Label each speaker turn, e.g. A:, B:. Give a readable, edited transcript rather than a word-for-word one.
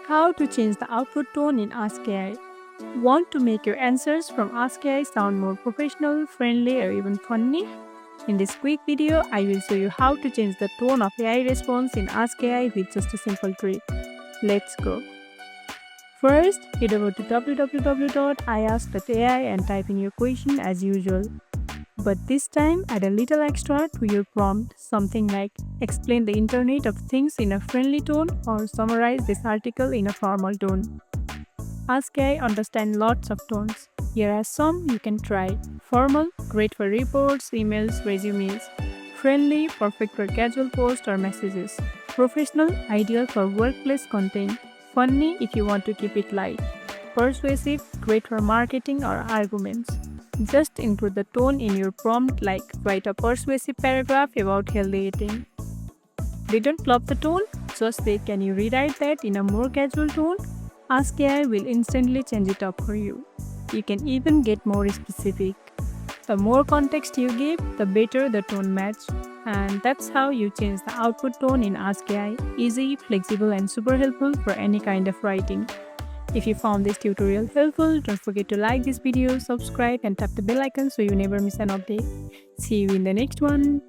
A: How to change the output tone in Ask AI. Want to make your answers from Ask AI sound more professional, friendly, or even funny? In this quick video, I will show you how to change the tone of AI response in Ask AI with just a simple trick. Let's go. First, head over to www.iask.ai and type in your question as usual. But this time, add a little extra to your prompt, something like explain the Internet of Things in a friendly tone or summarize this article in a formal tone. Ask AI understand lots of tones. Here are some you can try. Formal, great for reports, emails, resumes. Friendly, perfect for casual posts or messages. Professional, ideal for workplace content. Funny if you want to keep it light. Persuasive, great for marketing or arguments. Just include the tone in your prompt, like write a persuasive paragraph about healthy eating. Didn't love the tone? Just say, can you rewrite that in a more casual tone? Ask AI will instantly change it up for you. You can even get more specific. The more context you give, the better the tone match. And that's how you change the output tone in Ask AI. Easy, flexible, and super helpful for any kind of writing. If you found this tutorial helpful, don't forget to like this video, subscribe, and tap the bell icon so you never miss an update. See you in the next one.